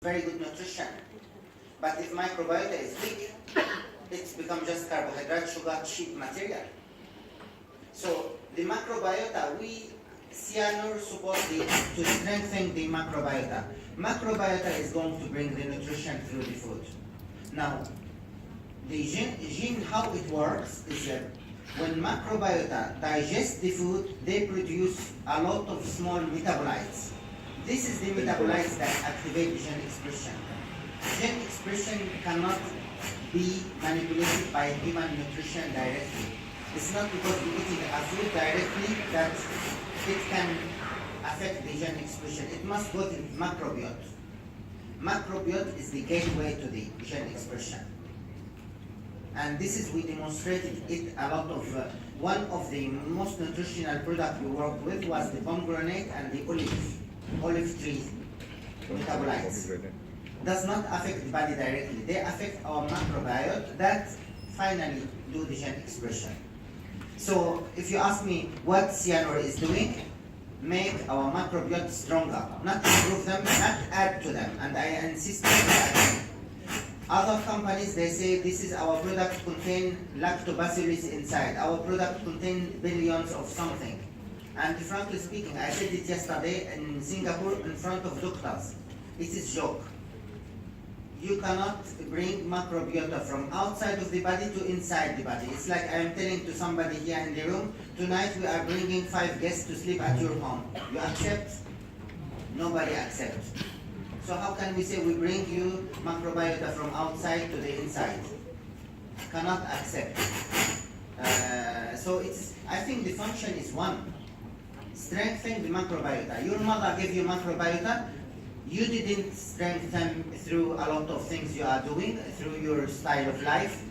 very good nutrition. But if microbiota is weak, it's become just carbohydrate, sugar, cheap material. So the macrobiota, Cyanor supposed to strengthen the macrobiota. Macrobiota is going to bring the nutrition through the food. Now, the gene, how it works is that when macrobiota digest the food, they produce a lot of small metabolites. This is the metabolites that activate gene expression. Gene expression cannot be manipulated by human nutrition directly. It's not because we're eating a food directly that it can affect the gene expression. It must go to the macrobiota. Macrobiota is the gateway to the gene expression. And this is, we demonstrated it a lot of, one of the most nutritional products we worked with was the pomegranate and the olive tree metabolites. Does not affect the body directly. They affect our macrobiota that finally do the gene expression. So if you ask me what Cyanor is doing, make our macrobiota stronger, not improve them, not add to them. And I insist on that. Other companies, they say this is our product contain lactobacillus inside. Our product contain billions of something. And frankly speaking, I said it yesterday in Singapore in front of doctors. It is joke. You cannot bring macrobiota from outside of the body to inside the body. It's like I am telling to somebody here in the room, tonight we are bringing 5 guests to sleep at your home. You accept? Nobody accepts. So how can we say we bring you macrobiota from outside to the inside? Cannot accept. So I think the function is one. Strengthen the macrobiota. Your mother gave you macrobiota. You didn't strengthen through a lot of things you are doing, through your style of life.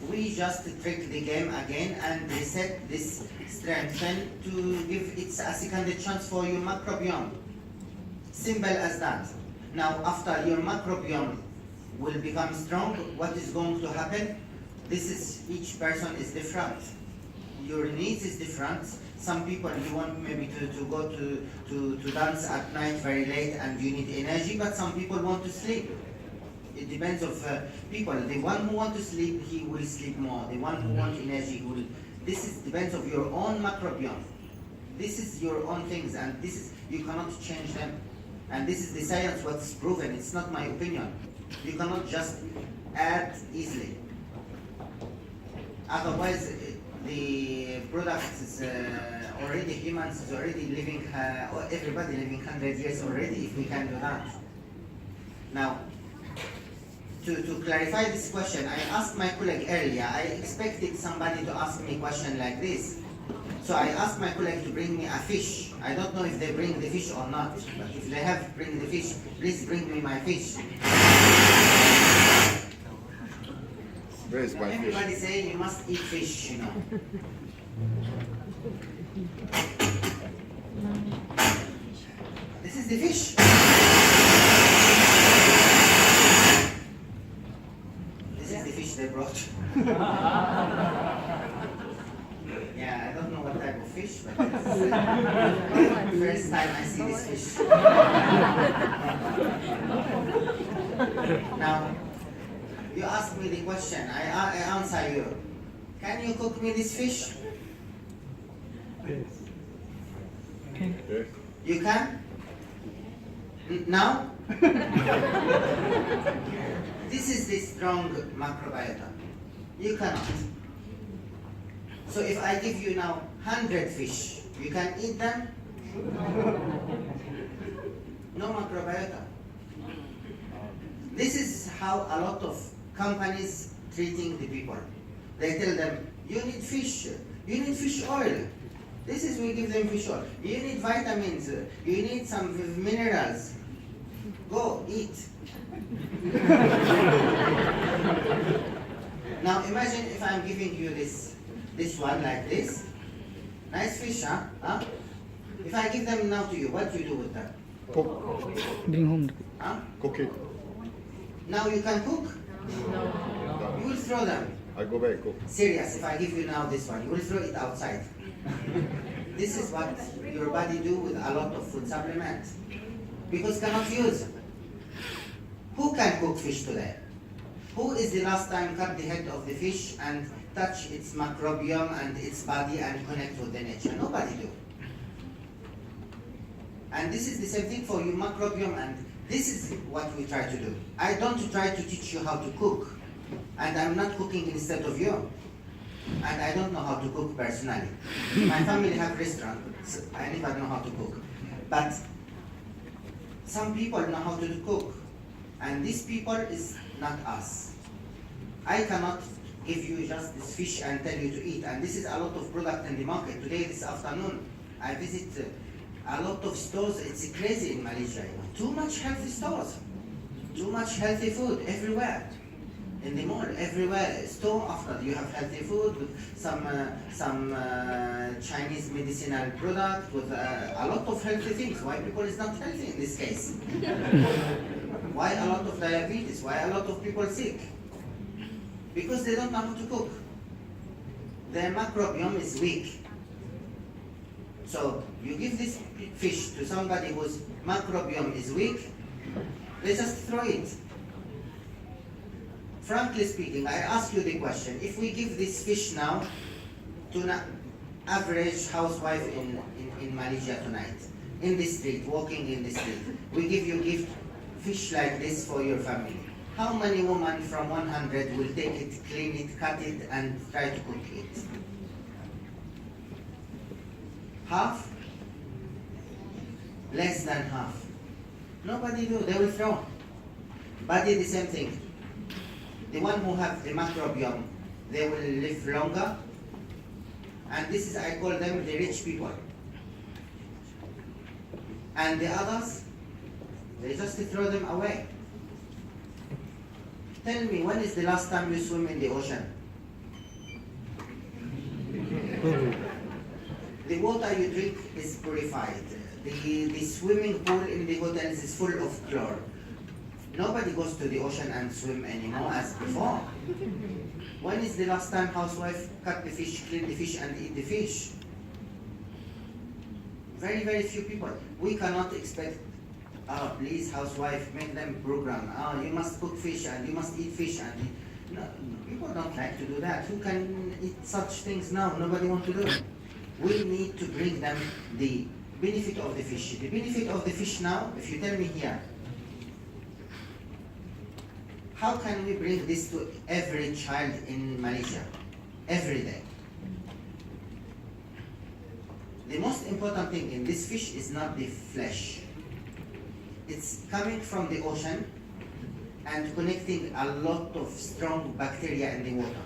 We just trick the game again and reset this strengthen to give it a second chance for your microbiome. Simple as that. Now, after your microbiome will become strong, what is going to happen? Each person is different. Your needs is different. Some people, you want maybe to go to dance at night very late and you need energy, but some people want to sleep. It depends of people. The one who wants to sleep, he will sleep more. The one who wants energy, will. Depends of your own microbiome. This is your own things, and you cannot change them. And this is the science what's proven. It's not my opinion. You cannot just add easily. Otherwise, the product is already, humans is already living, everybody living 100 years already if we can do that. Now, to clarify this question, I asked my colleague earlier, I expected somebody to ask me a question like this. So I asked my colleague to bring me a fish. I don't know if they bring the fish or not, but if they have bring the fish, please bring me my fish. Where is my fish? Everybody say you must eat fish, you know. This is the fish. This is the fish they brought. Yeah, I don't know what type of fish, but it's first time I see this fish. Now, you asked me the question, I answer you. Can you cook me this fish? Yes. Yes. You can? Now? This is the strong macrobiota. You cannot. So if I give you now 100 fish, you can eat them? No macrobiota. This is how a lot of companies treating the people. They tell them, you need fish oil. This is, we give them fish oil. You need vitamins, you need some minerals. Go, eat. Now imagine if I'm giving you this one like this. Nice fish, huh? If I give them now to you, what do you do with them? Cook. Bring home. Huh? Cook it. Now you can cook? No. You will throw them. I go back, cook. Serious, if I give you now this one, you will throw it outside. This is what your body do with a lot of food supplements. Because cannot use. Who can cook fish today? Who is the last time cut the head of the fish and touch its microbiome and its body and connect with the nature? Nobody do. And this is the same thing for your microbiome, and this is what we try to do. I don't try to teach you how to cook, and I'm not cooking instead of you. And I don't know how to cook personally. My family have restaurants, I never know how to cook. But some people know how to cook, and these people is not us. I cannot give you just this fish and tell you to eat, and this is a lot of product in the market. Today, this afternoon, I visit a lot of stores. It's crazy in Malaysia. Too much healthy stores, too much healthy food everywhere. In the mall, everywhere, store after you have healthy food with some Chinese medicinal product with a lot of healthy things. Why people is not healthy in this case? Why a lot of diabetes? Why a lot of people sick? Because they don't know how to cook. Their microbiome is weak. So you give this fish to somebody whose microbiome is weak, they just throw it. Frankly speaking, I ask you the question, if we give this fish now to an average housewife in Malaysia tonight, in the street, walking in the street, we give you gift fish like this for your family, how many women from 100 will take it, clean it, cut it, and try to cook it? Half? Less than half. Nobody do, they will throw. Body, the same thing. The one who have the microbiome, they will live longer. And this is, I call them the rich people. And the others, they just throw them away. Tell me, when is the last time you swim in the ocean? The water you drink is purified. The swimming pool in the hotels is full of chlorine. Nobody goes to the ocean and swim anymore as before. When is the last time housewife cut the fish, clean the fish, and eat the fish? Very, very few people. We cannot expect, oh, please, housewife, make them program. Oh, you must cook fish and you must eat fish. And no, people don't like to do that. Who can eat such things now? Nobody wants to do it. We need to bring them the benefit of the fish. The benefit of the fish now, if you tell me here, how can we bring this to every child in Malaysia, every day? The most important thing in this fish is not the flesh. It's coming from the ocean and connecting a lot of strong bacteria in the water.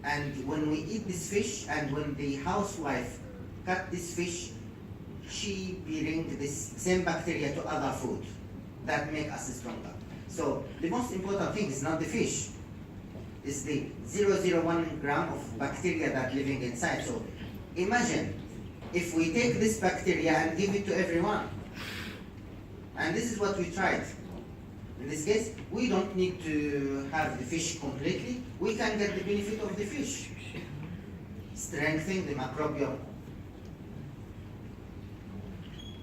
And when we eat this fish, and when the housewife cut this fish, she brings this same bacteria to other food that make us stronger. So the most important thing is not the fish, it's the 0.01 gram of bacteria that living inside. So imagine if we take this bacteria and give it to everyone. And this is what we tried. In this case, we don't need to have the fish completely. We can get the benefit of the fish. Strengthen the microbiome.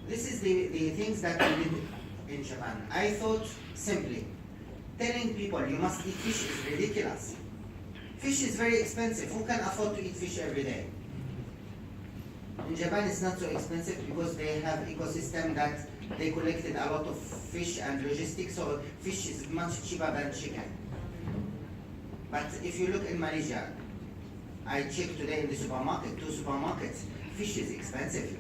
This is the things that we did in Japan. I thought simply, telling people you must eat fish is ridiculous. Fish is very expensive. Who can afford to eat fish every day? In Japan it's not so expensive because they have ecosystem that they collected a lot of fish and logistics, so fish is much cheaper than chicken. But if you look in Malaysia, I checked today in the supermarket, 2 supermarkets, fish is expensive.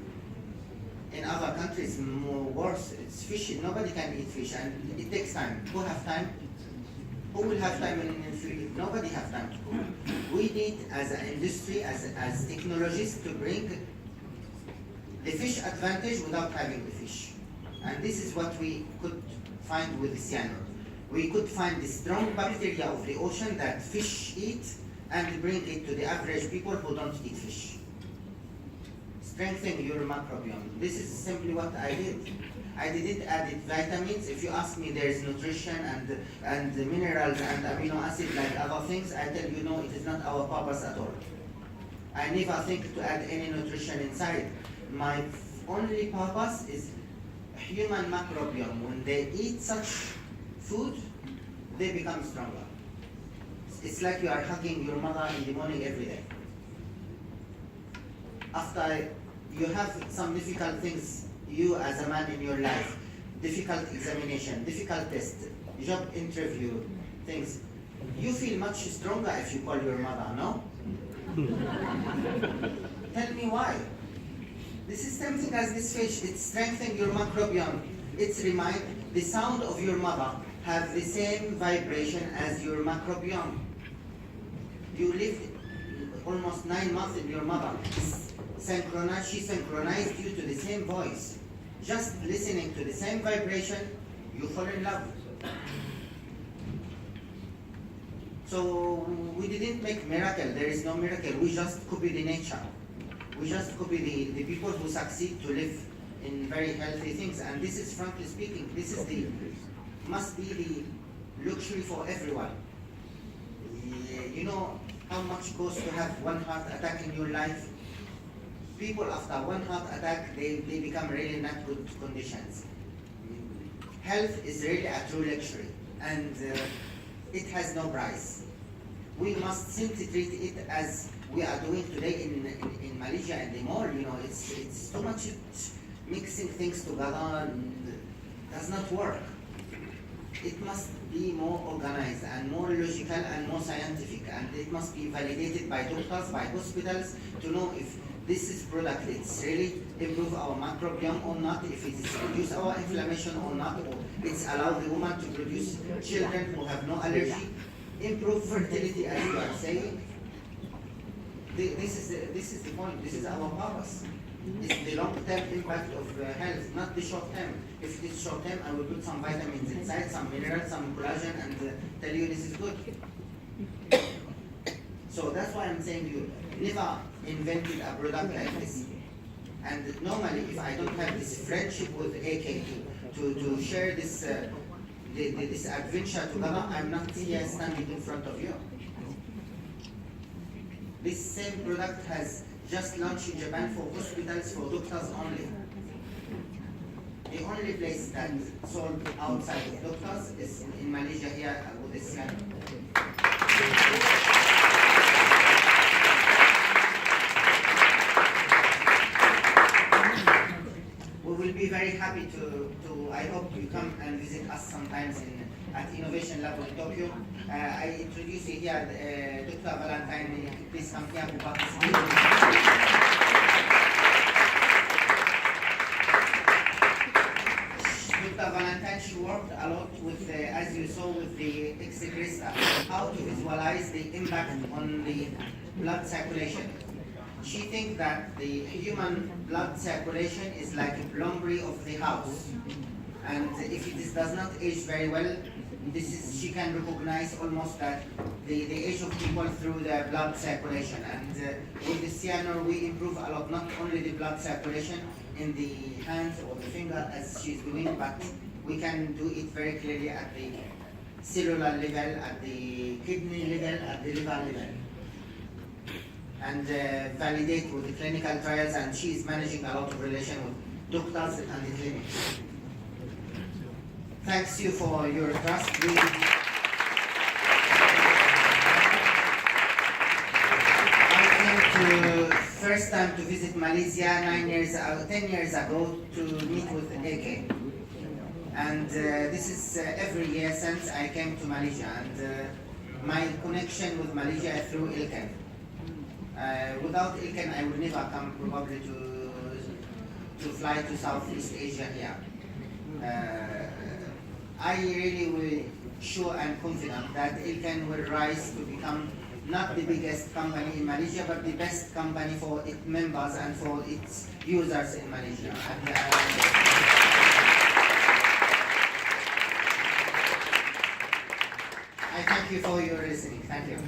In other countries, more worse, it's fish. Nobody can eat fish, and it takes time. Who have time? Who will have time in food? Nobody have time to cook. We need, as an industry, as technologists, to bring the fish advantage without having the fish. And this is what we could find with the cyanur. We could find the strong bacteria of the ocean that fish eat and bring it to the average people who don't eat fish. Strengthen your microbiome. This is simply what I did. I didn't add vitamins. If you ask me, there is nutrition and minerals and amino acid like other things, I tell you no, it is not our purpose at all. I never think to add any nutrition inside. My only purpose is human microbiome, when they eat such food, they become stronger. It's like you are hugging your mother in the morning every day. After you have some difficult things, you as a man in your life, difficult examination, difficult test, job interview, things, you feel much stronger if you call your mother, no? Tell me why. This is same thing as this fish. It's strengthening your microbiome. It's the sound of your mother have the same vibration as your microbiome. You lived almost 9 months in your mother. She synchronized you to the same voice. Just listening to the same vibration, you fall in love. So we didn't make miracle. There is no miracle. We just copy the nature. We just copy the people who succeed to live in very healthy things. And this is, frankly speaking, this is must be the luxury for everyone. You know how much costs to have one heart attack in your life? People after one heart attack, they become really not good conditions. Health is really a true luxury, and it has no price. We must simply treat it as we are doing today in Malaysia and the mall. You know, it's too much mixing things together and does not work. It must be more organized and more logical and more scientific, and it must be validated by doctors, by hospitals, to know if this is product, it's really improve our microbiome or not, if it is reduce our inflammation or not, or it's allow the woman to produce children who have no allergy, improve fertility, as you are saying. This is the point. This is our purpose. It's the long-term impact of health, not the short-term. If it is short-term, I will put some vitamins inside, some minerals, some collagen, and tell you this is good. So that's why I'm saying you never invented a product like this. And normally, if I don't have this friendship with AK to share this this adventure together, I'm not here standing in front of you. This same product has just launched in Japan for hospitals, for doctors only. The only place that sold outside of doctors is in Malaysia here with this We will be very happy to I hope you come and visit us sometimes at Innovation Lab in Tokyo. I introduce you here, Dr. Valentine. Please come here to participate. Dr. Valentine, she worked a lot with, as you saw, with the X-Crystal, how to visualize the impact on the blood circulation. She thinks that the human blood circulation is like a plumbery of the house. And if it does not age very well, she can recognize almost that the age of people through the blood circulation. And with the Cyanor, we improve a lot, not only the blood circulation in the hands or the finger as she's doing, but we can do it very clearly at the cellular level, at the kidney level, at the liver level. And validate with the clinical trials, and she is managing a lot of relation with doctors and the clinics. Thanks you for your trust. I came to first time to visit Malaysia 10 years ago to meet with AK. And this is every year since I came to Malaysia, and my connection with Malaysia is through Ilken. Without Ilken, I would never come probably to fly to Southeast Asia here. I really will sure and confident that Ilken will rise to become not the biggest company in Malaysia, but the best company for its members and for its users in Malaysia. And, I thank you for your listening. Thank you.